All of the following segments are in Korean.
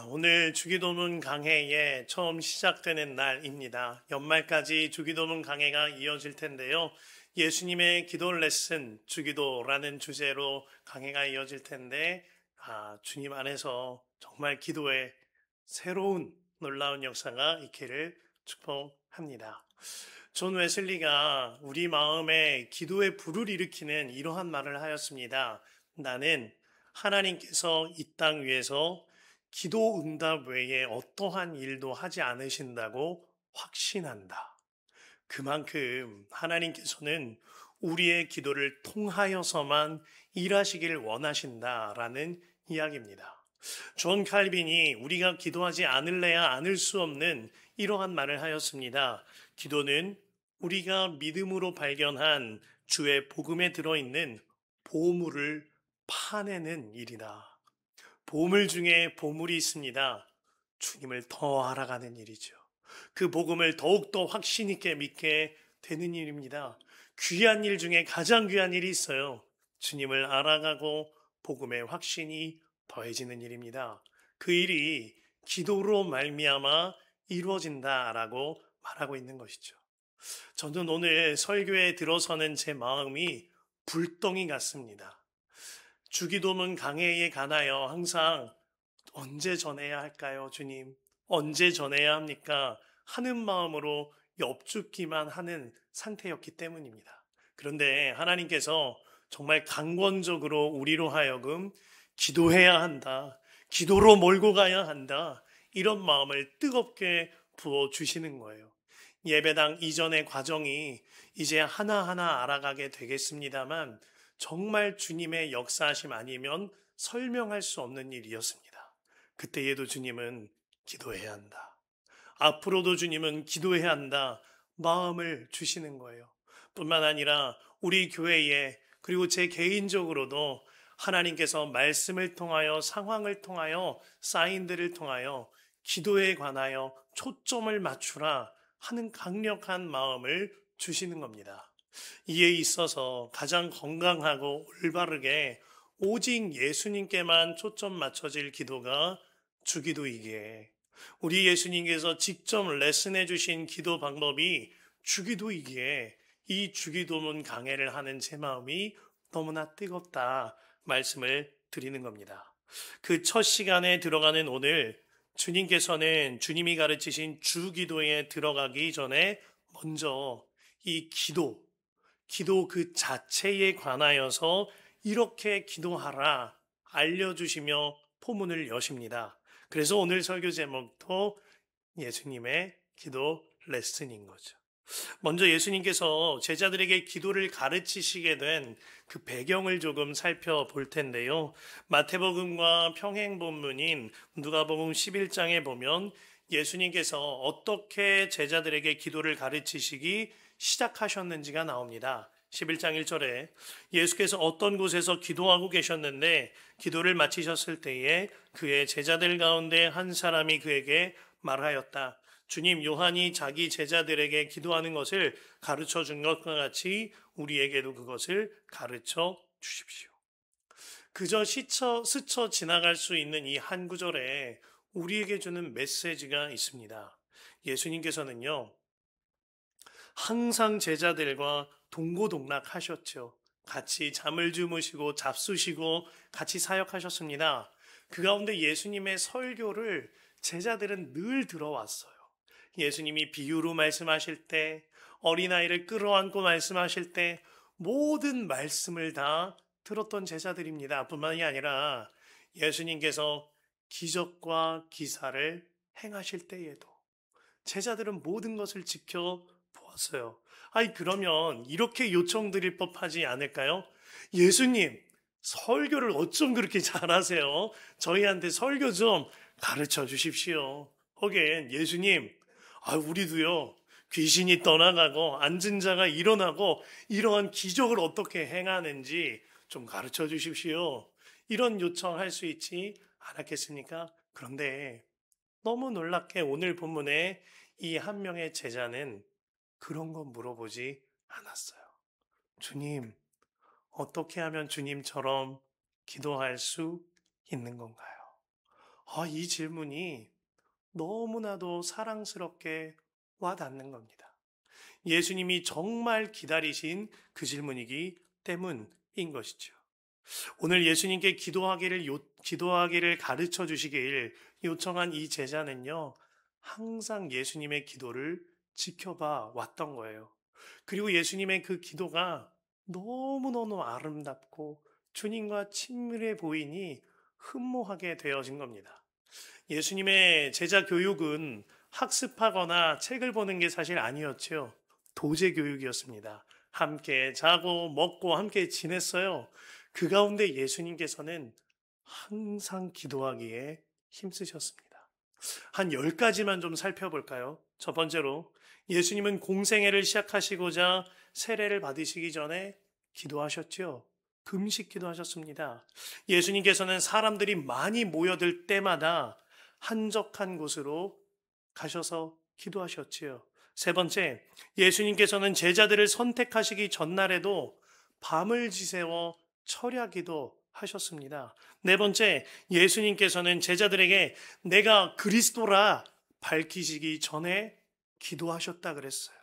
오늘 주기도문 강해에 처음 시작되는 날입니다. 연말까지 주기도문 강해가 이어질 텐데요. 예수님의 기도 레슨, 주기도라는 주제로 강해가 이어질 텐데, 주님 안에서 정말 기도에 새로운 놀라운 역사가 있기를 축복합니다. 존 웨슬리가 우리 마음에 기도의 불을 일으키는 이러한 말을 하였습니다. 나는 하나님께서 이 땅 위에서 기도 응답 외에 어떠한 일도 하지 않으신다고 확신한다. 그만큼 하나님께서는 우리의 기도를 통하여서만 일하시길 원하신다라는 이야기입니다. 존 칼빈이 우리가 기도하지 않을래야 않을 수 없는 이러한 말을 하였습니다. 기도는 우리가 믿음으로 발견한 주의 복음에 들어있는 보물을 파내는 일이다. 보물 중에 보물이 있습니다. 주님을 더 알아가는 일이죠. 그 복음을 더욱더 확신 있게 믿게 되는 일입니다. 귀한 일 중에 가장 귀한 일이 있어요. 주님을 알아가고 복음의 확신이 더해지는 일입니다. 그 일이 기도로 말미암아 이루어진다라고 말하고 있는 것이죠. 저는 오늘 설교에 들어서는 제 마음이 불덩이 같습니다. 주기도문 강해에 관하여 항상 언제 전해야 할까요, 주님? 언제 전해야 합니까? 하는 마음으로 엽죽기만 하는 상태였기 때문입니다. 그런데 하나님께서 정말 강권적으로 우리로 하여금 기도해야 한다. 기도로 몰고 가야 한다. 이런 마음을 뜨겁게 부어주시는 거예요. 예배당 이전의 과정이 이제 하나하나 알아가게 되겠습니다만 정말 주님의 역사하심 아니면 설명할 수 없는 일이었습니다. 그때에도 주님은 기도해야 한다. 앞으로도 주님은 기도해야 한다. 마음을 주시는 거예요. 뿐만 아니라 우리 교회에 그리고 제 개인적으로도 하나님께서 말씀을 통하여 상황을 통하여 사인들을 통하여 기도에 관하여 초점을 맞추라 하는 강력한 마음을 주시는 겁니다. 이에 있어서 가장 건강하고 올바르게 오직 예수님께만 초점 맞춰질 기도가 주기도이기에 우리 예수님께서 직접 레슨해 주신 기도 방법이 주기도이기에 이 주기도문 강해를 하는 제 마음이 너무나 뜨겁다 말씀을 드리는 겁니다. 그 첫 시간에 들어가는 오늘 주님께서는 주님이 가르치신 주기도에 들어가기 전에 먼저 이 기도 그 자체에 관하여서 이렇게 기도하라 알려주시며 포문을 여십니다. 그래서 오늘 설교 제목도 예수님의 기도 레슨인 거죠. 먼저 예수님께서 제자들에게 기도를 가르치시게 된 그 배경을 조금 살펴볼 텐데요. 마태복음과 평행본문인 누가복음 11장에 보면 예수님께서 어떻게 제자들에게 기도를 가르치시기 시작하셨는지가 나옵니다. 11장 1절에 예수께서 어떤 곳에서 기도하고 계셨는데 기도를 마치셨을 때에 그의 제자들 가운데 한 사람이 그에게 말하였다. 주님, 요한이 자기 제자들에게 기도하는 것을 가르쳐 준 것과 같이 우리에게도 그것을 가르쳐 주십시오. 그저 스쳐 지나갈 수 있는 이 한 구절에 우리에게 주는 메시지가 있습니다. 예수님께서는요, 항상 제자들과 동고동락 하셨죠. 같이 잠을 주무시고 잡수시고 같이 사역하셨습니다. 그 가운데 예수님의 설교를 제자들은 늘 들어왔어요. 예수님이 비유로 말씀하실 때, 어린아이를 끌어안고 말씀하실 때 모든 말씀을 다 들었던 제자들입니다. 뿐만이 아니라 예수님께서 기적과 기사를 행하실 때에도 제자들은 모든 것을 지켜보았어요. 그러면 이렇게 요청드릴 법하지 않을까요? 예수님, 설교를 어쩜 그렇게 잘하세요? 저희한테 설교 좀 가르쳐 주십시오. 혹은 예수님, 우리도요, 귀신이 떠나가고 앉은 자가 일어나고 이러한 기적을 어떻게 행하는지 좀 가르쳐 주십시오. 이런 요청할 수 있지 않았겠습니까? 그런데 너무 놀랍게 오늘 본문에 이 한 명의 제자는 그런 거 물어보지 않았어요. 주님, 어떻게 하면 주님처럼 기도할 수 있는 건가요? 이 질문이 너무나도 사랑스럽게 와닿는 겁니다. 예수님이 정말 기다리신 그 질문이기 때문인 것이죠. 오늘 예수님께 기도하기를 가르쳐 주시길 요청한 이 제자는요, 항상 예수님의 기도를 지켜봐 왔던 거예요. 그리고 예수님의 그 기도가 너무너무 아름답고 주님과 친밀해 보이니 흠모하게 되어진 겁니다. 예수님의 제자 교육은 학습하거나 책을 보는 게 사실 아니었죠. 도제 교육이었습니다. 함께 자고 먹고 함께 지냈어요. 그 가운데 예수님께서는 항상 기도하기에 힘쓰셨습니다. 한 10가지만 좀 살펴볼까요? 첫 번째로 예수님은 공생애를 시작하시고자 세례를 받으시기 전에 기도하셨죠. 금식 기도하셨습니다. 예수님께서는 사람들이 많이 모여들 때마다 한적한 곳으로 가셔서 기도하셨지요. 세 번째, 예수님께서는 제자들을 선택하시기 전날에도 밤을 지새워 철야기도 하셨습니다. 네 번째, 예수님께서는 제자들에게 내가 그리스도라 밝히시기 전에 기도하셨다 그랬어요.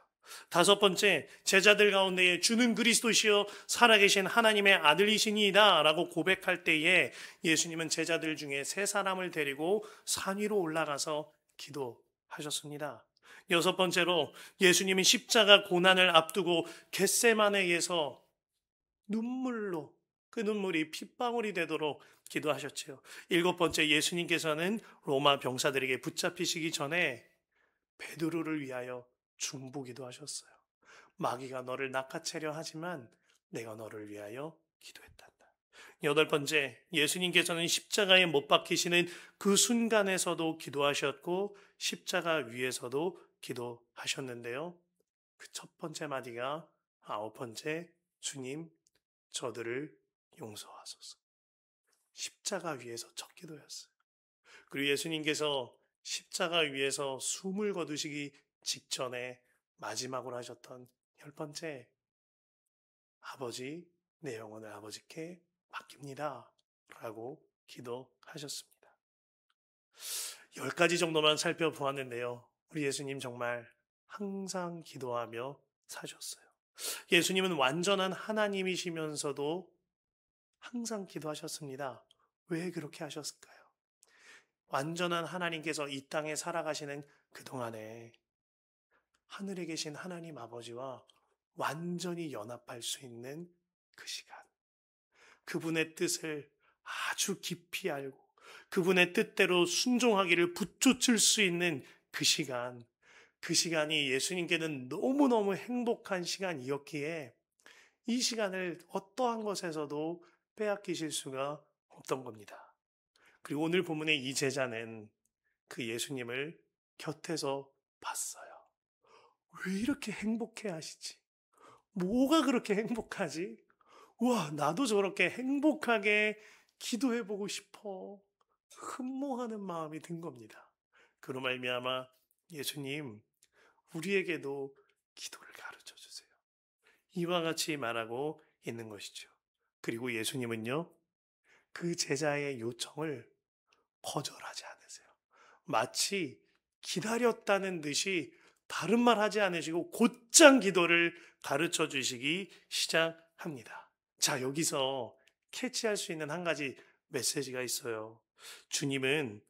다섯 번째, 제자들 가운데에 주는 그리스도시요 살아계신 하나님의 아들이시니이다 라고 고백할 때에 예수님은 제자들 중에 3사람을 데리고 산 위로 올라가서 기도하셨습니다. 여섯 번째로 예수님은 십자가 고난을 앞두고 겟세마네에서 눈물로 그 눈물이 핏방울이 되도록 기도하셨지요. 일곱 번째, 예수님께서는 로마 병사들에게 붙잡히시기 전에 베드로를 위하여 중보기도 하셨어요. 마귀가 너를 낚아채려 하지만 내가 너를 위하여 기도했단다. 여덟 번째, 예수님께서는 십자가에 못 박히시는 그 순간에서도 기도하셨고 십자가 위에서도 기도하셨는데요. 그 첫 번째 마디가 아홉 번째, 주님 저들을 용서하소서. 십자가 위에서 첫 기도였어요. 그리고 예수님께서 십자가 위에서 숨을 거두시기 직전에 마지막으로 하셨던 10번째, 아버지 내 영혼을 아버지께 맡깁니다 라고 기도하셨습니다. 10가지 정도만 살펴보았는데요. 우리 예수님 정말 항상 기도하며 사셨어요. 예수님은 완전한 하나님이시면서도 항상 기도하셨습니다. 왜 그렇게 하셨을까요? 완전한 하나님께서 이 땅에 살아가시는 그동안에 하늘에 계신 하나님 아버지와 완전히 연합할 수 있는 그 시간, 그분의 뜻을 아주 깊이 알고 그분의 뜻대로 순종하기를 붙쫓을 수 있는 그 시간, 그 시간이 예수님께는 너무너무 행복한 시간이었기에 이 시간을 어떠한 것에서도 빼앗기실 수가 없던 겁니다. 그리고 오늘 본문의 이 제자는 그 예수님을 곁에서 봤어요. 왜 이렇게 행복해 하시지? 뭐가 그렇게 행복하지? 우와, 나도 저렇게 행복하게 기도해보고 싶어. 흠모하는 마음이 든 겁니다. 그로 말미암아 예수님, 우리에게도 기도를 가르쳐 주세요. 이와 같이 말하고 있는 것이죠. 그리고 예수님은요, 그 제자의 요청을 거절하지 않으세요. 마치 기다렸다는 듯이 다른 말 하지 않으시고 곧장 기도를 가르쳐 주시기 시작합니다. 자, 여기서 캐치할 수 있는 한 가지 메시지가 있어요. 주님은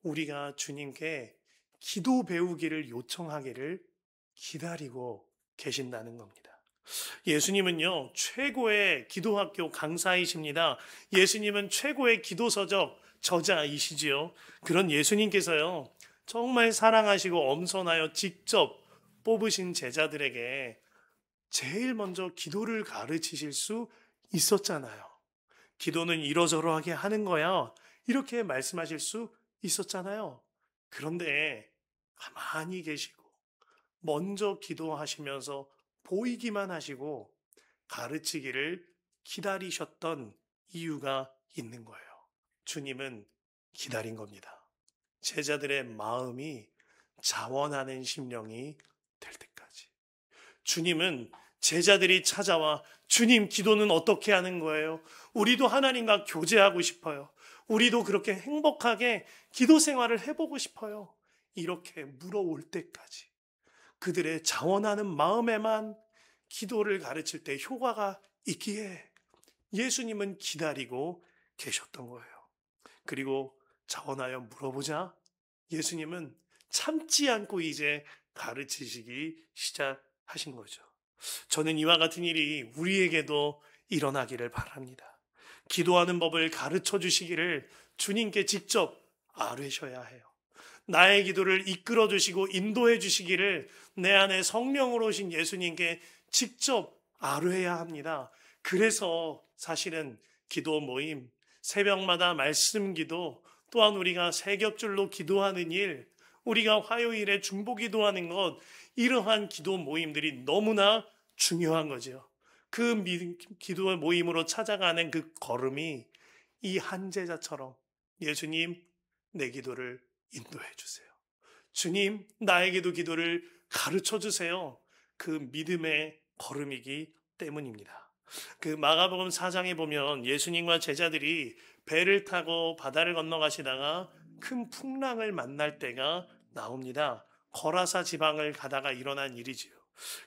우리가 주님께 기도 배우기를 요청하기를 기다리고 계신다는 겁니다. 예수님은요, 최고의 기도학교 강사이십니다. 예수님은 최고의 기도서적 저자이시지요. 그런 예수님께서요, 정말 사랑하시고 엄선하여 직접 뽑으신 제자들에게 제일 먼저 기도를 가르치실 수 있었잖아요. 기도는 이러저러하게 하는 거야. 이렇게 말씀하실 수 있었잖아요. 그런데 가만히 계시고 먼저 기도하시면서 보이기만 하시고 가르치기를 기다리셨던 이유가 있는 거예요. 주님은 기다린 겁니다. 제자들의 마음이 자원하는 심령이 될 때까지. 주님은 제자들이 찾아와 주님 기도는 어떻게 하는 거예요? 우리도 하나님과 교제하고 싶어요. 우리도 그렇게 행복하게 기도 생활을 해보고 싶어요. 이렇게 물어올 때까지 그들의 자원하는 마음에만 기도를 가르칠 때 효과가 있기에 예수님은 기다리고 계셨던 거예요. 그리고 자원하여 물어보자 예수님은 참지 않고 이제 가르치시기 시작하신 거죠. 저는 이와 같은 일이 우리에게도 일어나기를 바랍니다. 기도하는 법을 가르쳐 주시기를 주님께 직접 아뢰셔야 해요. 나의 기도를 이끌어 주시고 인도해 주시기를 내 안에 성령으로 오신 예수님께 직접 아뢰야 합니다. 그래서 사실은 기도 모임, 새벽마다 말씀 기도, 또한 우리가 새벽줄로 기도하는 일, 우리가 화요일에 중보 기도하는 것, 이러한 기도 모임들이 너무나 중요한 거죠. 그 기도 모임으로 찾아가는 그 걸음이 이 한 제자처럼 예수님 내 기도를 인도해 주세요. 주님 나에게도 기도를 가르쳐 주세요. 그 믿음의 걸음이기 때문입니다. 그 마가복음 4장에 보면 예수님과 제자들이 배를 타고 바다를 건너가시다가 큰 풍랑을 만날 때가 나옵니다. 거라사 지방을 가다가 일어난 일이지요.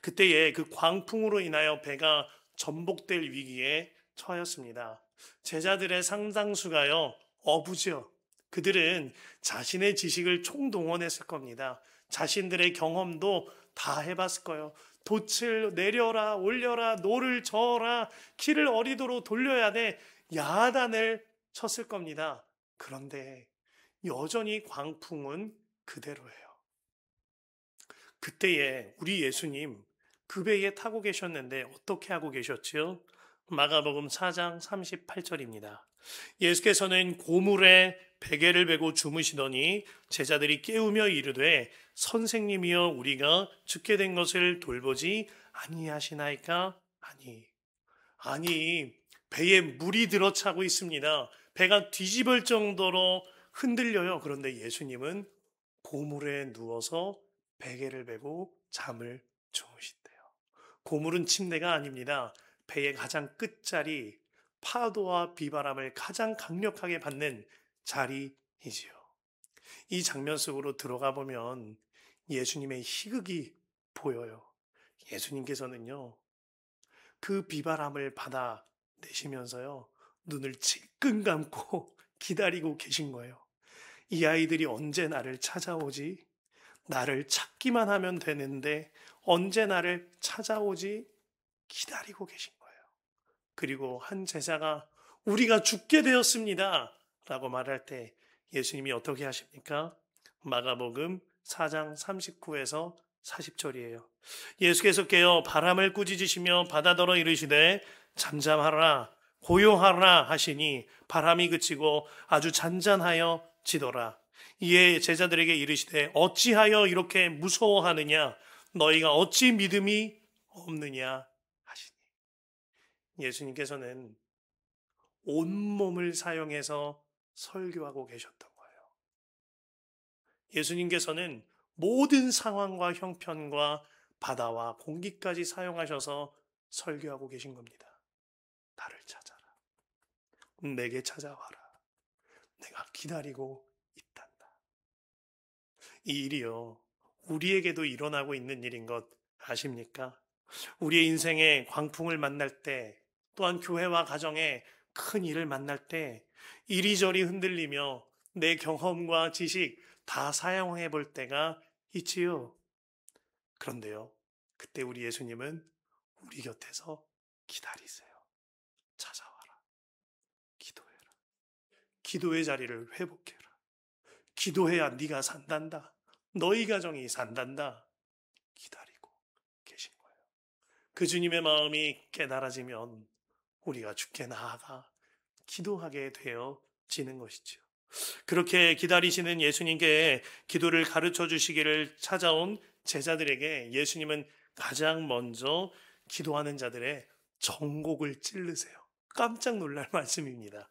그때에 그 광풍으로 인하여 배가 전복될 위기에 처했습니다. 제자들의 상당수가요 어부죠. 그들은 자신의 지식을 총동원했을 겁니다. 자신들의 경험도 다 해봤을 거예요. 돛을 내려라 올려라 노를 저어라 키를 어리도록 돌려야 돼 야단을 쳤을 겁니다. 그런데 여전히 광풍은 그대로예요. 그때에 우리 예수님 그 배에 타고 계셨는데 어떻게 하고 계셨지요? 마가복음 4장 38절입니다. 예수께서는 고물에 베개를 베고 주무시더니 제자들이 깨우며 이르되 선생님이여 우리가 죽게 된 것을 돌보지 아니하시나이까? 아니 배에 물이 들어차고 있습니다. 배가 뒤집을 정도로 흔들려요. 그런데 예수님은 고물에 누워서 베개를 베고 잠을 주무신대요. 고물은 침대가 아닙니다. 배의 가장 끝자리, 파도와 비바람을 가장 강력하게 받는 자리이지요. 이 장면 속으로 들어가 보면 예수님의 희극이 보여요. 예수님께서는요, 그 비바람을 받아내시면서요, 눈을 질끈 감고 기다리고 계신 거예요. 이 아이들이 언제 나를 찾아오지? 나를 찾기만 하면 되는데 언제 나를 찾아오지? 기다리고 계신 거예요. 그리고 한 제자가 우리가 죽게 되었습니다 라고 말할 때 예수님이 어떻게 하십니까? 마가복음 4장 39에서 40절이에요. 예수께서 깨어 바람을 꾸짖으시며 바다더러 이르시되 잠잠하라 고요하라 하시니 바람이 그치고 아주 잔잔하여 지더라. 이에 제자들에게 이르시되 어찌하여 이렇게 무서워하느냐 너희가 어찌 믿음이 없느냐 하시니 예수님께서는 온몸을 사용해서 설교하고 계셨던 거예요. 예수님께서는 모든 상황과 형편과 바다와 공기까지 사용하셔서 설교하고 계신 겁니다. 나를 찾아라. 내게 찾아와라. 내가 기다리고 있단다. 이 일이요. 우리에게도 일어나고 있는 일인 것 아십니까? 우리의 인생에 광풍을 만날 때 또한 교회와 가정에 큰 일을 만날 때 이리저리 흔들리며 내 경험과 지식 다 사용해 볼 때가 있지요. 그런데요. 그때 우리 예수님은 우리 곁에서 기다리세요. 찾아와라. 기도해라. 기도의 자리를 회복해라. 기도해야 네가 산단다. 너희 가정이 산단다. 기다리고 계신 거예요. 그 주님의 마음이 깨달아지면 우리가 주께 나아가 기도하게 되어지는 것이죠. 그렇게 기다리시는 예수님께 기도를 가르쳐 주시기를 찾아온 제자들에게 예수님은 가장 먼저 기도하는 자들의 정곡을 찌르세요. 깜짝 놀랄 말씀입니다.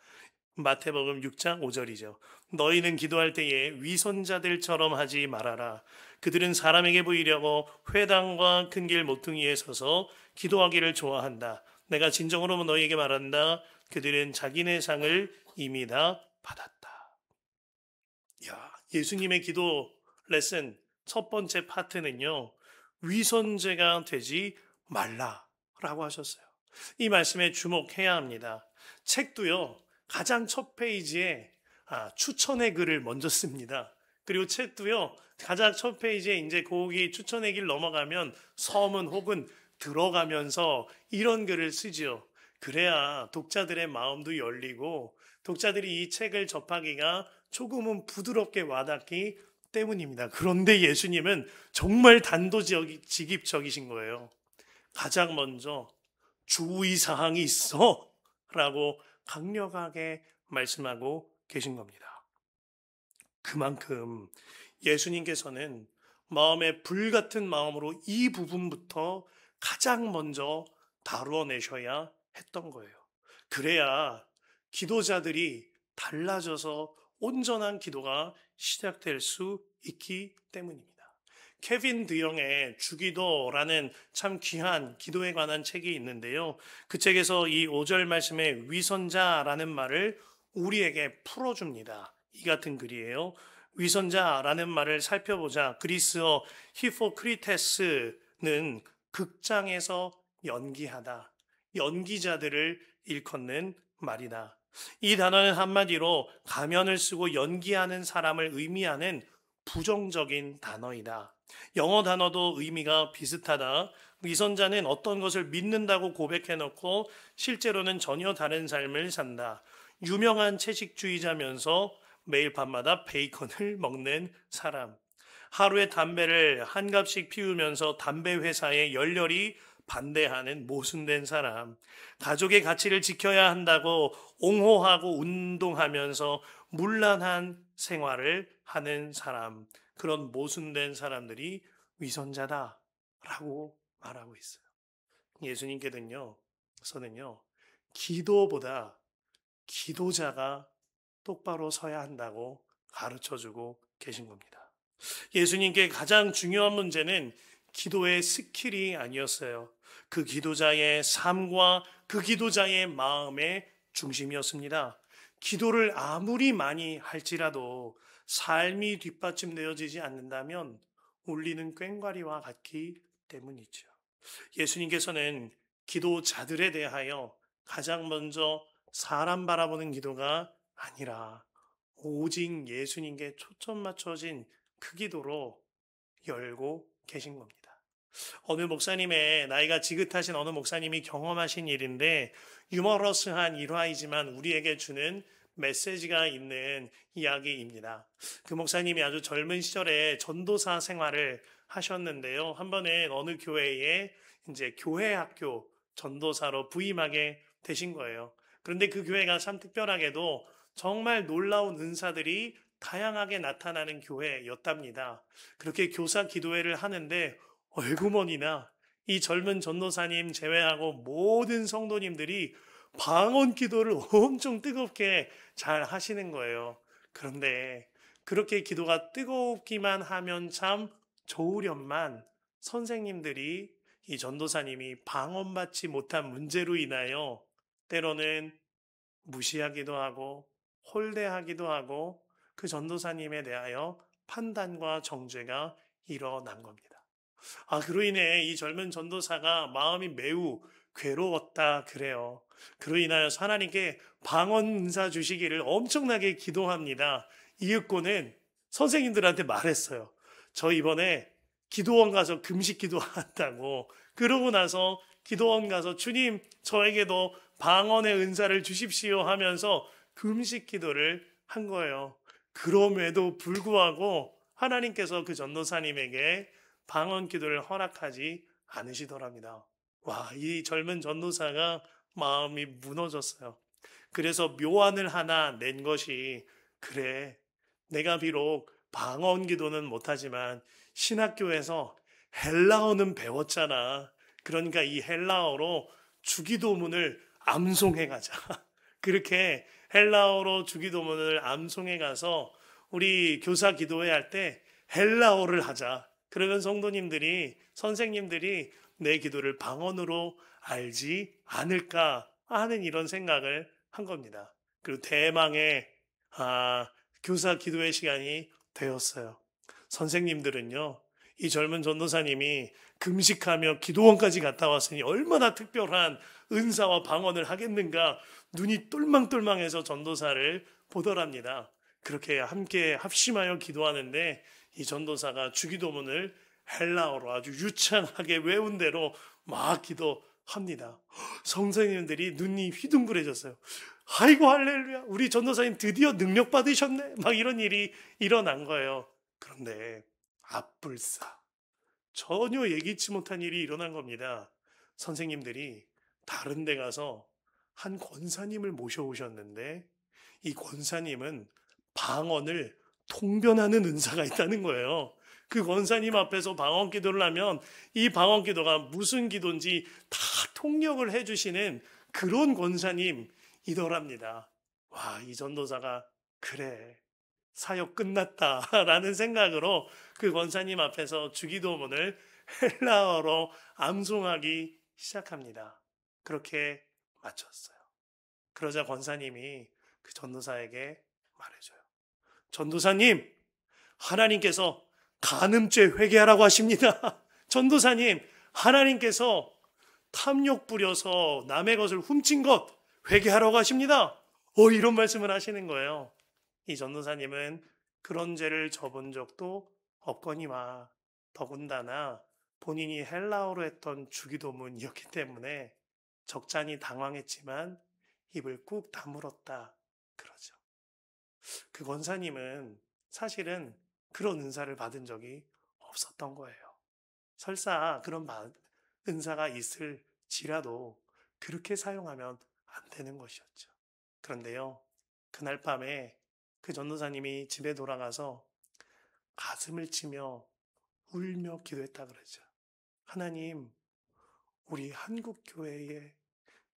마태복음 6장 5절이죠. 너희는 기도할 때에 위선자들처럼 하지 말아라. 그들은 사람에게 보이려고 회당과 큰 길 모퉁이에 서서 기도하기를 좋아한다. 내가 진정으로 너희에게 말한다. 그들은 자기네 상을 이미 다 받았다. 야, 예수님의 기도 레슨 첫 번째 파트는요, 위선제가 되지 말라라고 하셨어요. 이 말씀에 주목해야 합니다. 책도요, 가장 첫 페이지에 추천의 글을 먼저 씁니다. 그리고 책도요, 가장 첫 페이지에 이제 거기 추천의 길 넘어가면 서문 혹은 들어가면서 이런 글을 쓰지요. 그래야 독자들의 마음도 열리고 독자들이 이 책을 접하기가 조금은 부드럽게 와닿기 때문입니다. 그런데 예수님은 정말 단도직입적이신 거예요. 가장 먼저 주의사항이 있어 라고 강력하게 말씀하고 계신 겁니다. 그만큼 예수님께서는 마음의 불같은 마음으로 이 부분부터 가장 먼저 다루어내셔야 했던 거예요. 그래야 기도자들이 달라져서 온전한 기도가 시작될 수 있기 때문입니다. 케빈 드영의 주기도라는 참 귀한 기도에 관한 책이 있는데요. 그 책에서 이 5절 말씀에 위선자라는 말을 우리에게 풀어줍니다. 이 같은 글이에요. 위선자라는 말을 살펴보자. 그리스어 히포크리테스는 극장에서 연기하다. 연기자들을 일컫는 말이다. 이 단어는 한마디로 가면을 쓰고 연기하는 사람을 의미하는 부정적인 단어이다. 영어 단어도 의미가 비슷하다. 위선자는 어떤 것을 믿는다고 고백해놓고 실제로는 전혀 다른 삶을 산다. 유명한 채식주의자면서 매일 밤마다 베이컨을 먹는 사람. 하루에 담배를 한 갑씩 피우면서 담배 회사에 열렬히 반대하는 모순된 사람. 가족의 가치를 지켜야 한다고 옹호하고 운동하면서 문란한 생활을 하는 사람. 그런 모순된 사람들이 위선자다라고 말하고 있어요. 예수님께서는요, 기도보다 기도자가 똑바로 서야 한다고 가르쳐주고 계신 겁니다. 예수님께 가장 중요한 문제는 기도의 스킬이 아니었어요. 그 기도자의 삶과 그 기도자의 마음의 중심이었습니다. 기도를 아무리 많이 할지라도 삶이 뒷받침되어지지 않는다면 울리는 꽹과리와 같기 때문이죠. 예수님께서는 기도자들에 대하여 가장 먼저 사람 바라보는 기도가 아니라 오직 예수님께 초점 맞춰진 그 기도로 열고 계신 겁니다. 어느 목사님의 나이가 지긋하신 어느 목사님이 경험하신 일인데 유머러스한 일화이지만 우리에게 주는 메시지가 있는 이야기입니다. 그 목사님이 아주 젊은 시절에 전도사 생활을 하셨는데요. 한 번은 어느 교회에 이제 교회 학교 전도사로 부임하게 되신 거예요. 그런데 그 교회가 참 특별하게도 정말 놀라운 은사들이 다양하게 나타나는 교회였답니다. 그렇게 교사 기도회를 하는데 얼구머니나 이 젊은 전도사님 제외하고 모든 성도님들이 방언 기도를 엄청 뜨겁게 잘 하시는 거예요. 그런데 그렇게 기도가 뜨겁기만 하면 참 좋으련만 선생님들이 이 전도사님이 방언받지 못한 문제로 인하여 때로는 무시하기도 하고 홀대하기도 하고 그 전도사님에 대하여 판단과 정죄가 일어난 겁니다. 그로 인해 이 젊은 전도사가 마음이 매우 괴로웠다 그래요. 그로 인하여 하나님께 방언 은사 주시기를 엄청나게 기도합니다. 이윽고는 선생님들한테 말했어요. 저 이번에 기도원 가서 금식 기도한다고. 그러고 나서 기도원 가서 주님 저에게도 방언의 은사를 주십시오 하면서 금식 기도를 한 거예요. 그럼에도 불구하고 하나님께서 그 전도사님에게 방언 기도를 허락하지 않으시더랍니다. 와, 이 젊은 전도사가 마음이 무너졌어요. 그래서 묘안을 하나 낸 것이 그래, 내가 비록 방언 기도는 못하지만 신학교에서 헬라어는 배웠잖아. 그러니까 이 헬라어로 주기도문을 암송해 가자. 그렇게 헬라어로 주기도문을 암송해 가서 우리 교사 기도회 할 때 헬라어를 하자. 그러면 성도님들이, 선생님들이 내 기도를 방언으로 알지 않을까 하는 이런 생각을 한 겁니다. 그리고 대망의 교사 기도회 시간이 되었어요. 선생님들은요, 이 젊은 전도사님이 금식하며 기도원까지 갔다 왔으니 얼마나 특별한 은사와 방언을 하겠는가, 눈이 똘망똘망해서 전도사를 보더랍니다. 그렇게 함께 합심하여 기도하는데 이 전도사가 주기도문을 헬라어로 아주 유창하게 외운 대로 막 기도합니다. 선생님들이 눈이 휘둥그레졌어요. 아이고 할렐루야, 우리 전도사님 드디어 능력 받으셨네, 막 이런 일이 일어난 거예요. 그런데 앞불싸 전혀 예기치 못한 일이 일어난 겁니다. 선생님들이 다른 데 가서 한 권사님을 모셔오셨는데 이 권사님은 방언을 통변하는 은사가 있다는 거예요. 그 권사님 앞에서 방언 기도를 하면 이 방언 기도가 무슨 기도인지 다 통역을 해주시는 그런 권사님이더랍니다. 와, 이 전도사가 그래, 사역 끝났다라는 생각으로 그 권사님 앞에서 주기도문을 헬라어로 암송하기 시작합니다. 그렇게 마쳤어요. 그러자 권사님이 그 전도사에게 말해줘요. 전도사님, 하나님께서 간음죄 회개하라고 하십니다. 전도사님, 하나님께서 탐욕 부려서 남의 것을 훔친 것 회개하라고 하십니다. 이런 말씀을 하시는 거예요. 이 전도사님은 그런 죄를 져본 적도 없거니와 더군다나 본인이 헬라어로 했던 주기도문이었기 때문에 적잖이 당황했지만 입을 꾹 다물었다 그러죠. 그 권사님은 사실은 그런 은사를 받은 적이 없었던 거예요. 설사 그런 은사가 있을지라도 그렇게 사용하면 안 되는 것이었죠. 그런데요, 그날 밤에 그 전도사님이 집에 돌아가서 가슴을 치며 울며 기도했다 그러죠. 하나님, 우리 한국교회의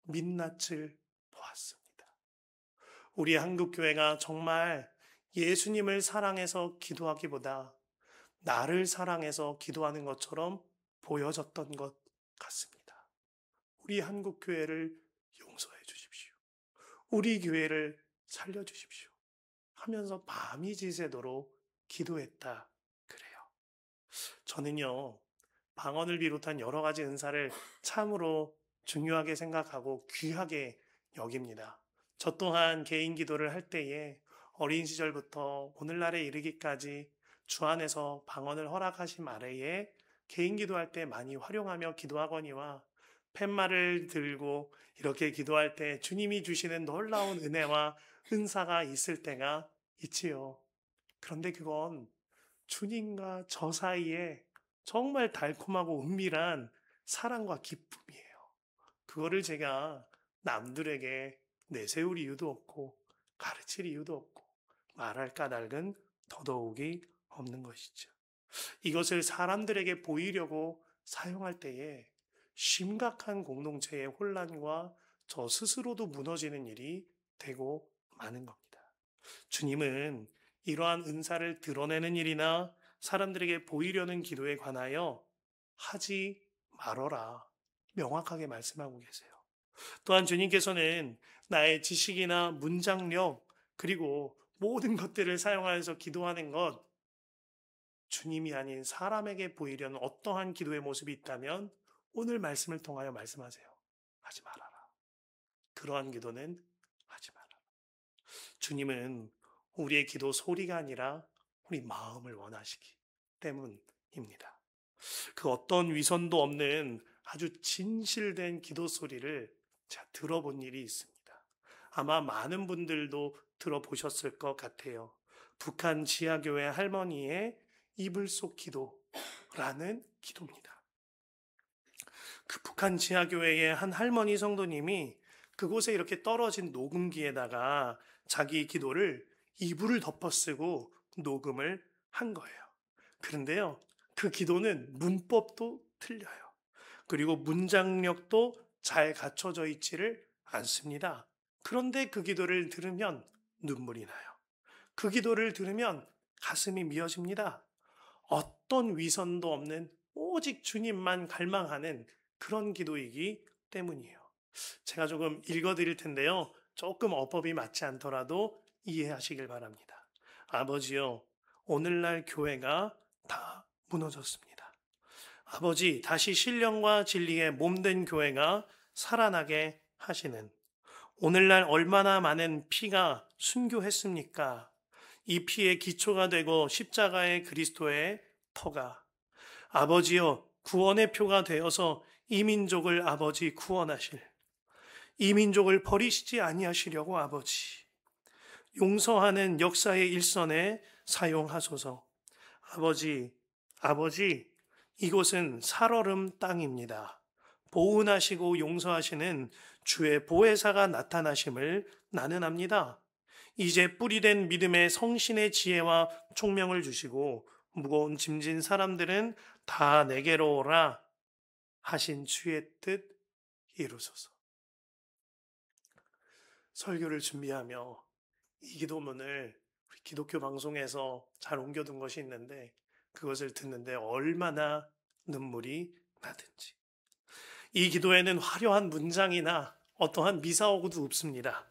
민낯을 보았습니다. 우리 한국교회가 정말 예수님을 사랑해서 기도하기보다 나를 사랑해서 기도하는 것처럼 보여졌던 것 같습니다. 우리 한국교회를 용서해 주십시오. 우리 교회를 살려주십시오. 하면서 밤이 지새도록 기도했다 그래요. 저는요, 방언을 비롯한 여러 가지 은사를 참으로 중요하게 생각하고 귀하게 여깁니다. 저 또한 개인 기도를 할 때에 어린 시절부터 오늘날에 이르기까지 주 안에서 방언을 허락하신 아래에 개인 기도할 때 많이 활용하며 기도하거니와 팻말을 들고 이렇게 기도할 때 주님이 주시는 놀라운 은혜와 은사가 있을 때가 있지요. 그런데 그건 주님과 저 사이에 정말 달콤하고 은밀한 사랑과 기쁨이에요. 그거를 제가 남들에게 내세울 이유도 없고 가르칠 이유도 없고 말할 까닭은 더더욱이 없는 것이죠. 이것을 사람들에게 보이려고 사용할 때에 심각한 공동체의 혼란과 저 스스로도 무너지는 일이 되고 마는 겁니다. 주님은 이러한 은사를 드러내는 일이나 사람들에게 보이려는 기도에 관하여 하지 말어라 명확하게 말씀하고 계세요. 또한 주님께서는 나의 지식이나 문장력 그리고 모든 것들을 사용하여서 기도하는 것, 주님이 아닌 사람에게 보이려는 어떠한 기도의 모습이 있다면 오늘 말씀을 통하여 말씀하세요. 하지 말아라. 그러한 기도는 하지 말아라. 주님은 우리의 기도 소리가 아니라 우리 마음을 원하시기 때문입니다. 그 어떤 위선도 없는 아주 진실된 기도 소리를 제가 들어본 일이 있습니다. 아마 많은 분들도 들어보셨을 것 같아요. 북한 지하교회 할머니의 이불 속 기도라는 기도입니다. 그 북한 지하교회의 한 할머니 성도님이 그곳에 이렇게 떨어진 녹음기에다가 자기 기도를 이불을 덮어쓰고 녹음을 한 거예요. 그런데요, 그 기도는 문법도 틀려요. 그리고 문장력도 잘 갖춰져 있지를 않습니다. 그런데 그 기도를 들으면 눈물이 나요. 그 기도를 들으면 가슴이 미어집니다. 어떤 위선도 없는 오직 주님만 갈망하는 그런 기도이기 때문이에요. 제가 조금 읽어드릴 텐데요. 조금 어법이 맞지 않더라도 이해하시길 바랍니다. 아버지요, 오늘날 교회가 다 무너졌습니다. 아버지, 다시 신령과 진리의 몸된 교회가 살아나게 하시는, 오늘날 얼마나 많은 피가 순교했습니까? 이 피의 기초가 되고 십자가의 그리스도의 터가, 아버지여, 구원의 표가 되어서 이 민족을 아버지 구원하실, 이 민족을 버리시지 아니하시려고 아버지 용서하는 역사의 일선에 사용하소서. 아버지, 이곳은 살얼음 땅입니다. 보훈하시고 용서하시는 주의 보혜사가 나타나심을 나는 압니다. 이제 뿌리된 믿음의 성신의 지혜와 총명을 주시고 무거운 짐진 사람들은 다 내게로 오라 하신 주의 뜻 이루소서. 설교를 준비하며 이 기도문을 우리 기독교 방송에서 잘 옮겨둔 것이 있는데 그것을 듣는데 얼마나 눈물이 나든지. 이 기도에는 화려한 문장이나 어떠한 미사오구도 없습니다.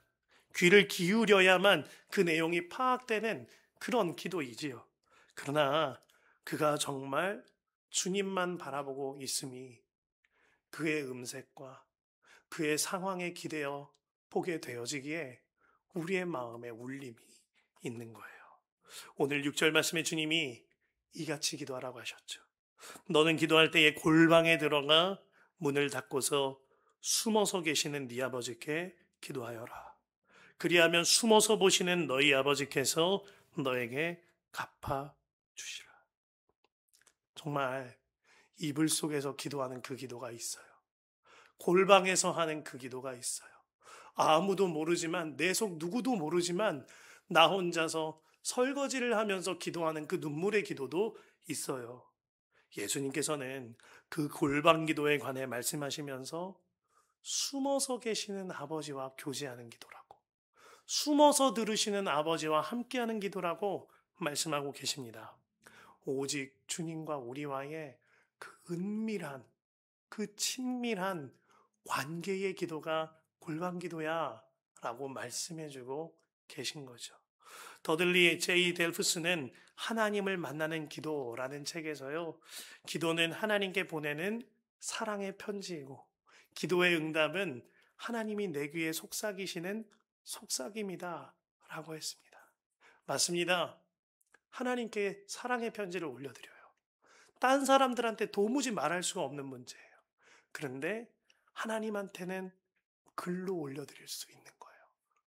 귀를 기울여야만 그 내용이 파악되는 그런 기도이지요. 그러나 그가 정말 주님만 바라보고 있음이 그의 음색과 그의 상황에 기대어 보게 되어지기에 우리의 마음에 울림이 있는 거예요. 오늘 6절 말씀에 주님이 이같이 기도하라고 하셨죠. 너는 기도할 때에 골방에 들어가 문을 닫고서 숨어서 계시는 네 아버지께 기도하여라. 그리하면 숨어서 보시는 너희 아버지께서 너에게 갚아 주시라. 정말 이불 속에서 기도하는 그 기도가 있어요. 골방에서 하는 그 기도가 있어요. 아무도 모르지만, 내 속 누구도 모르지만 나 혼자서 설거지를 하면서 기도하는 그 눈물의 기도도 있어요. 예수님께서는 그 골방 기도에 관해 말씀하시면서 숨어서 계시는 아버지와 교제하는 기도라고, 숨어서 들으시는 아버지와 함께하는 기도라고 말씀하고 계십니다. 오직 주님과 우리와의 그 은밀한, 그 친밀한 관계의 기도가 골방 기도야 라고 말씀해주고 계신 거죠. 더들리 J. 델프스는 하나님을 만나는 기도라는 책에서요, 기도는 하나님께 보내는 사랑의 편지이고 기도의 응답은 하나님이 내 귀에 속삭이시는 속삭임이다 라고 했습니다. 맞습니다. 하나님께 사랑의 편지를 올려드려요. 딴 사람들한테 도무지 말할 수가 없는 문제예요. 그런데 하나님한테는 글로 올려드릴 수 있는 거예요.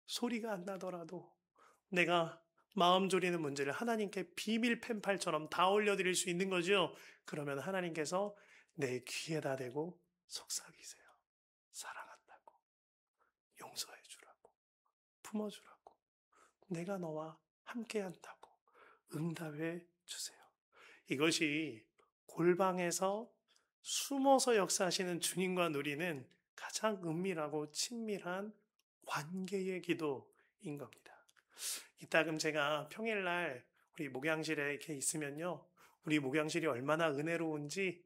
소리가 안 나더라도 내가 마음 졸이는 문제를 하나님께 비밀 펜팔처럼 다 올려드릴 수 있는 거죠. 그러면 하나님께서 내 귀에다 대고 속삭이세요. 사랑한다고, 용서해 주라고, 품어주라고, 내가 너와 함께한다고 응답해 주세요. 이것이 골방에서 숨어서 역사하시는 주님과 누리는 가장 은밀하고 친밀한 관계의 기도인 겁니다. 이따금 제가 평일날 우리 목양실에 이렇게 있으면요, 우리 목양실이 얼마나 은혜로운지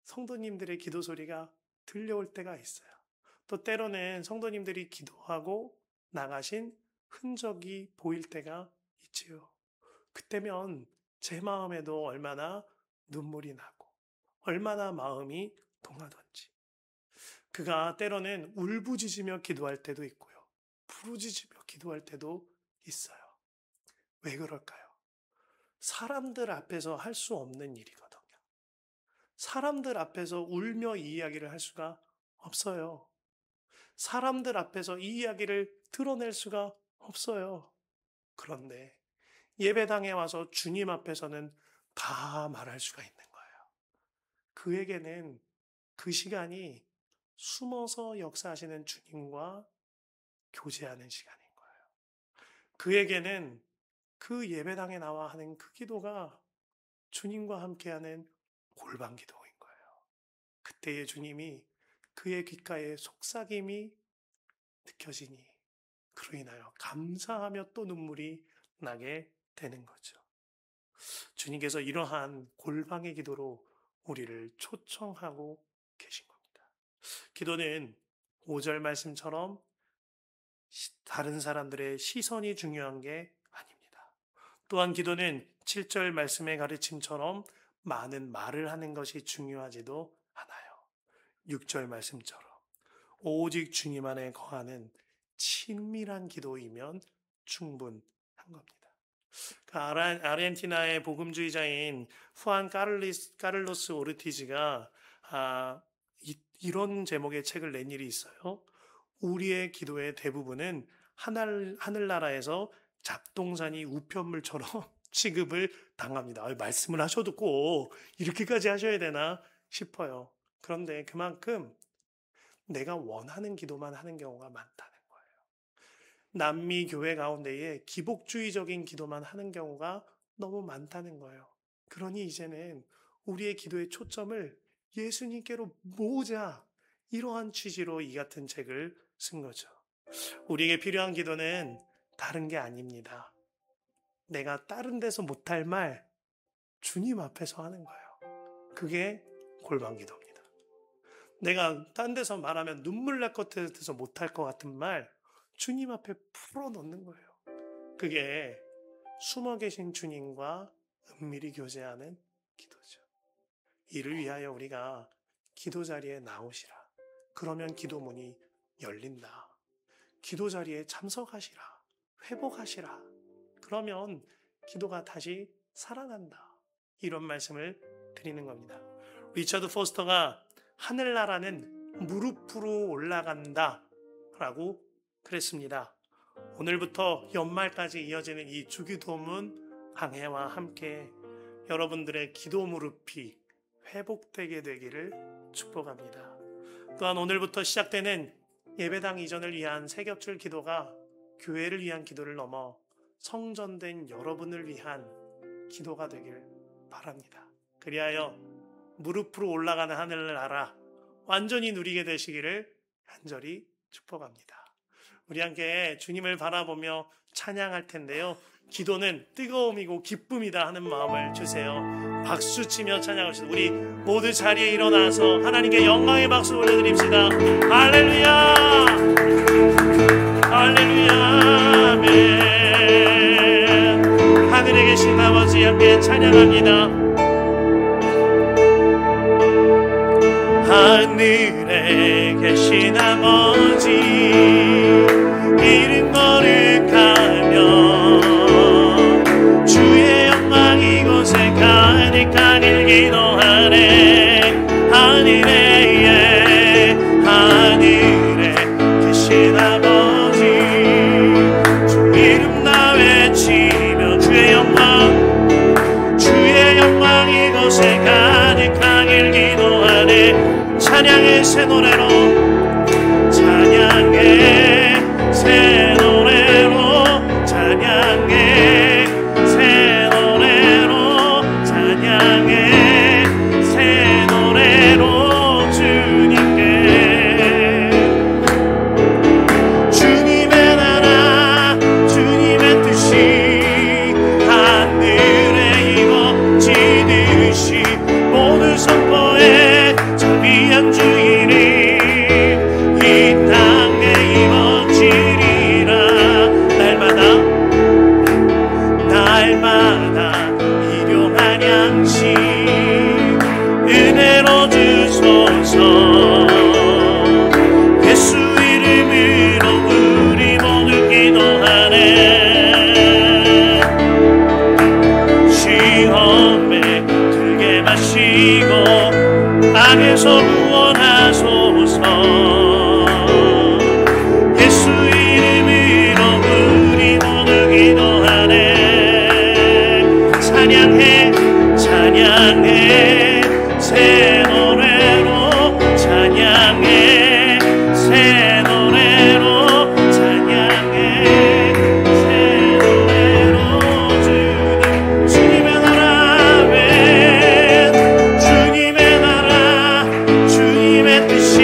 성도님들의 기도 소리가 들려올 때가 있어요. 또 때로는 성도님들이 기도하고 나가신 흔적이 보일 때가 있지요. 그때면 제 마음에도 얼마나 눈물이 나고 얼마나 마음이 동하던지. 그가 때로는 울부짖으며 기도할 때도 있고요, 부르짖으며 기도할 때도 있어요. 왜 그럴까요? 사람들 앞에서 할 수 없는 일이거든요. 사람들 앞에서 울며 이 이야기를 할 수가 없어요. 사람들 앞에서 이 이야기를 드러낼 수가 없어요. 그런데 예배당에 와서 주님 앞에서는 다 말할 수가 있는 거예요. 그에게는 그 시간이 숨어서 역사하시는 주님과 교제하는 시간인 거예요. 그에게는 그 예배당에 나와 하는 그 기도가 주님과 함께하는 골방 기도인 거예요. 그때의 주님이 그의 귓가에 속삭임이 느껴지니 그로 인하여 감사하며 또 눈물이 나게 되는 거죠. 주님께서 이러한 골방의 기도로 우리를 초청하고 계신 겁니다. 기도는 5절 말씀처럼 다른 사람들의 시선이 중요한 게 아닙니다. 또한 기도는 7절 말씀의 가르침처럼 많은 말을 하는 것이 중요하지도 않아요. 6절 말씀처럼 오직 주님 안에 거하는 친밀한 기도이면 충분한 겁니다. 아르헨티나의 복음주의자인 후안 까를로스 오르티즈가 이런 제목의 책을 낸 일이 있어요. 우리의 기도의 대부분은 하늘나라에서 잡동사니 우편물처럼 취급을 당합니다. 말씀을 하셔도 꼭 이렇게까지 하셔야 되나 싶어요. 그런데 그만큼 내가 원하는 기도만 하는 경우가 많다는 거예요. 남미 교회 가운데에 기복주의적인 기도만 하는 경우가 너무 많다는 거예요. 그러니 이제는 우리의 기도의 초점을 예수님께로 모으자, 이러한 취지로 이 같은 책을 쓴 거죠. 우리에게 필요한 기도는 다른 게 아닙니다. 내가 다른 데서 못할 말 주님 앞에서 하는 거예요. 그게 골방 기도입니다. 내가 딴 데서 말하면 눈물 날 것 같아서 못할 것 같은 말 주님 앞에 풀어놓는 거예요. 그게 숨어 계신 주님과 은밀히 교제하는 기도죠. 이를 위하여 우리가 기도 자리에 나오시라. 그러면 기도문이 열린다. 기도 자리에 참석하시라. 회복하시라. 그러면 기도가 다시 살아난다. 이런 말씀을 드리는 겁니다. 리처드 포스터가 하늘나라는 무릎으로 올라간다 라고 그랬습니다. 오늘부터 연말까지 이어지는 이 주기도문 강해와 함께 여러분들의 기도 무릎이 회복되게 되기를 축복합니다. 또한 오늘부터 시작되는 예배당 이전을 위한 새벽줄 기도가 교회를 위한 기도를 넘어 성전된 여러분을 위한 기도가 되길 바랍니다. 그리하여 무릎으로 올라가는 하늘나라 완전히 누리게 되시기를 간절히 축복합니다. 우리 함께 주님을 바라보며 찬양할 텐데요. 기도는 뜨거움이고 기쁨이다 하는 마음을 주세요. 박수치며 찬양합시다. 우리 모두 자리에 일어나서 하나님께 영광의 박수 올려드립시다. 할렐루야, 할렐루야, 아멘. 하늘에 계신 아버지 함께 찬양합니다. 하늘에 계신 아버지 이름 거룩하며 주의 영광 이곳에 가득하길 기도하네. 하늘에 계신 아버지 주 이름 나 외치며 주의 영광 이곳에 가득하길 기도하네. 찬양의 새 노래로 찬양의 새 노래로 찬양의 새 노래로 찬양의 새 노래로 주님께 주님의 나라 주님의 뜻이 하늘에 이루어지듯이 모두 선포해 위한 주인이 이 땅에 이루어지리라. 날마다 일용할 양식 은혜로 주소서. 예수 이름으로 우리 모두 기도하네. 시험에 들게 마시고 악에서 구원하소서. 예수 이름으로 우리 모두 기도하네. 찬양해 새 노래로 찬양해 새 노래로 찬양해 새 노래로 주님의 나라 주님의 나라 주님의 뜻이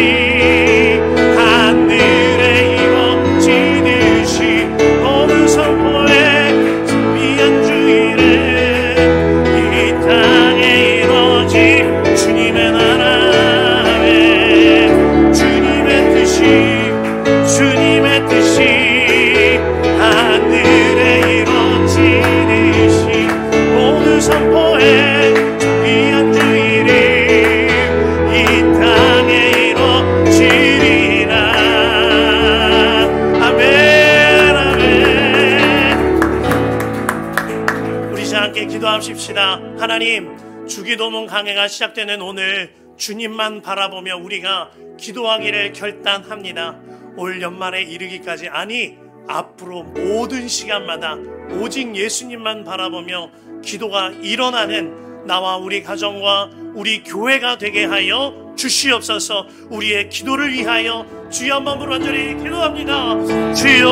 기도합시다. 하나님, 주기도문 강해가 시작되는 오늘 주님만 바라보며 우리가 기도하기를 결단합니다. 올 연말에 이르기까지, 아니 앞으로 모든 시간마다 오직 예수님만 바라보며 기도가 일어나는 나와 우리 가정과 우리 교회가 되게 하여 주시옵소서. 우리의 기도를 위하여 주여 한번 간절히 기도합니다. 주여,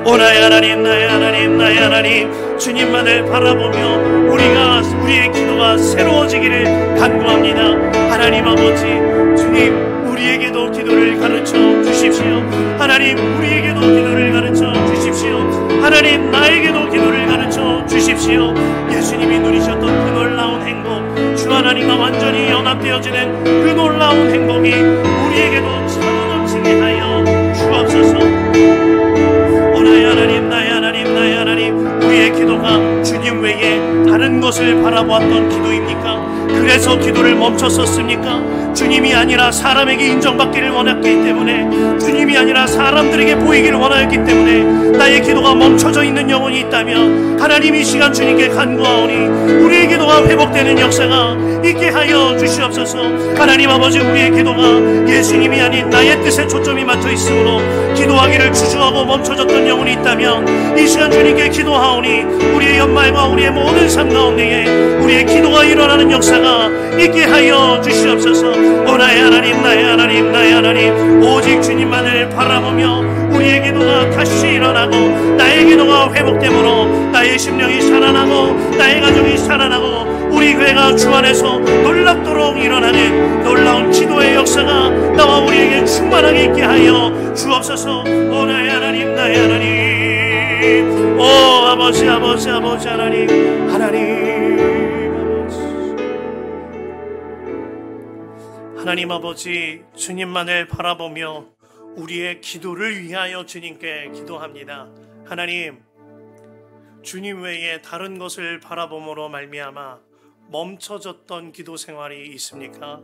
오 나의 하나님, 나의 하나님, 나의 하나님, 주님만을 바라보며 우리의 기도가 새로워지기를 간구합니다. 하나님 아버지, 주님 우리에게도 기도를 가르쳐 주십시오. 하나님 우리에게도 기도를 가르쳐 주십시오. 하나님 나에게도 기도를 가르쳐 주십시오. 예수님이 누리셨던 그 놀라운 행복, 주 하나님과 완전히 연합되어지는 그 놀라운 행복이 우리에게도 차고 넘치게 하여 주옵소서. 오 나의 하나님, 나의 하나님, 나의 하나님, 우리의 기도가 주님 외에 다른 것을 바라보았던 기도입니까? 그래서 기도를 멈췄었습니까? 주님이 아니라 사람에게 인정받기를 원했기 때문에, 주님이 아니라 사람들에게 보이기를 원하였기 때문에 나의 기도가 멈춰져 있는 영혼이 있다면 하나님 이 시간 주님께 간구하오니 우리의 기도가 회복되는 역사가 있게 하여 주시옵소서. 하나님 아버지, 우리의 기도가 예수님이 아닌 나의 뜻에 초점이 맞춰 있으므로 기도하기를 주저하고 멈춰졌던 영혼이 있다면 이 시간 주님께 기도하오니 우리의 연말과 우리의 모든 삶 가운데에 우리의 기도가 일어나는 역사가 있게 하여 주시옵소서. 오 나의 하나님, 나의 하나님, 나의 하나님, 오직 주님만을 바라보며 우리의 기도가 다시 일어나고 나의 기도가 회복되므로 나의 심령이 살아나고 나의 가정이 살아나고 우리 교회가 주 안에서 놀랍도록 일어나는 놀라운 기도의 역사가 나와 우리에게 충만하게 있게 하여 주옵소서. 오 나의 하나님, 나의 하나님, 오 아버지, 아버지, 아버지 하나님, 하나님 아버지, 주님만을 바라보며 우리의 기도를 위하여 주님께 기도합니다. 하나님, 주님 외에 다른 것을 바라봄으로 말미암아 멈춰졌던 기도 생활이 있습니까?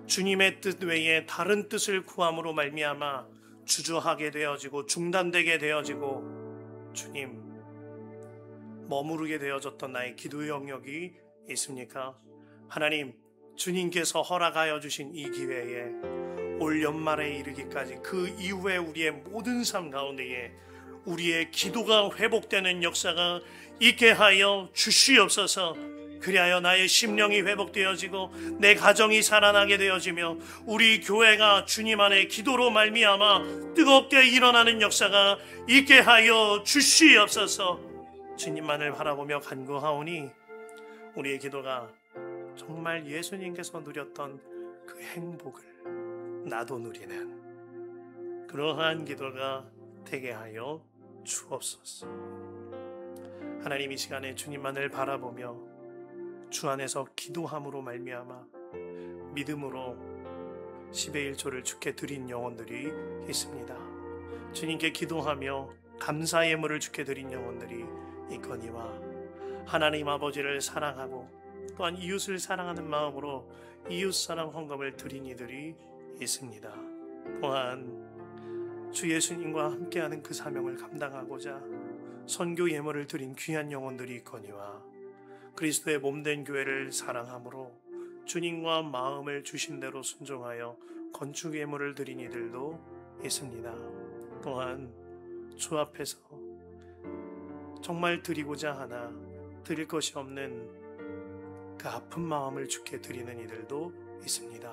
주님의 뜻 외에 다른 뜻을 구함으로 말미암아 주저하게 되어지고 중단되게 되어지고 주님 머무르게 되어졌던 나의 기도 영역이 있습니까? 하나님, 주님께서 허락하여 주신 이 기회에 올 연말에 이르기까지 그 이후에 우리의 모든 삶 가운데에 우리의 기도가 회복되는 역사가 있게 하여 주시옵소서. 그리하여 나의 심령이 회복되어지고 내 가정이 살아나게 되어지며 우리 교회가 주님 안에 기도로 말미암아 뜨겁게 일어나는 역사가 있게 하여 주시옵소서. 주님만을 바라보며 간구하오니 우리의 기도가 정말 예수님께서 누렸던 그 행복을 나도 누리는 그러한 기도가 되게 하여 주옵소서. 하나님, 이 시간에 주님만을 바라보며 주 안에서 기도함으로 말미암아 믿음으로 10의 1초를 주께 드린 영혼들이 있습니다. 주님께 기도하며 감사 예물을 주께 드린 영혼들이 있거니와 하나님 아버지를 사랑하고 또한 이웃을 사랑하는 마음으로 이웃사랑 헌금을 드린 이들이 있습니다. 또한 주 예수님과 함께하는 그 사명을 감당하고자 선교 예물을 드린 귀한 영혼들이 있거니와 그리스도의 몸된 교회를 사랑함으로 주님과 마음을 주신 대로 순종하여 건축 예물을 드린 이들도 있습니다. 또한 주 앞에서 정말 드리고자 하나 드릴 것이 없는 그 아픈 마음을 주께 드리는 이들도 있습니다.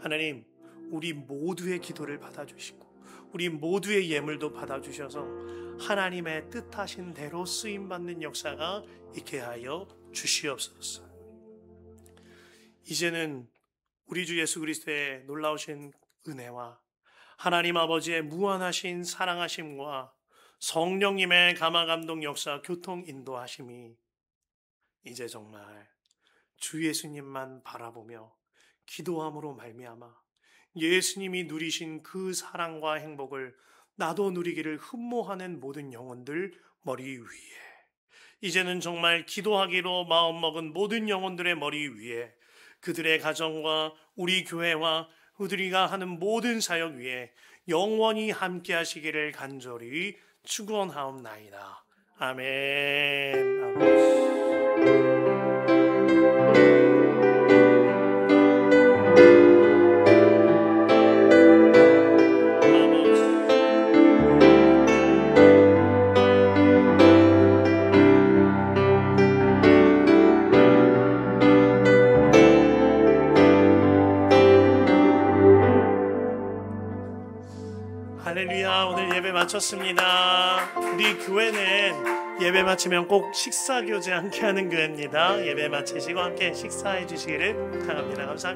하나님, 우리 모두의 기도를 받아주시고 우리 모두의 예물도 받아주셔서 하나님의 뜻하신 대로 쓰임받는 역사가 있게 하여 주시옵소서. 이제는 우리 주 예수 그리스도의 놀라우신 은혜와 하나님 아버지의 무한하신 사랑하심과 성령님의 감화감동 역사 교통 인도하심이 이제 정말 주 예수님만 바라보며 기도함으로 말미암아 예수님이 누리신 그 사랑과 행복을 나도 누리기를 흠모하는 모든 영혼들 머리 위에, 이제는 정말 기도하기로 마음먹은 모든 영혼들의 머리 위에, 그들의 가정과 우리 교회와 우리가 하는 모든 사역 위에 영원히 함께 하시기를 간절히 축원하옵나이다. 아멘. 아멘. 할렐루야. 오늘 예배 마쳤습니다. 우리 교회는 예배 마치면 꼭 식사 교제 함께 하는 교회입니다. 예배 마치시고 함께 식사해 주시기를 부탁합니다. 감사합니다.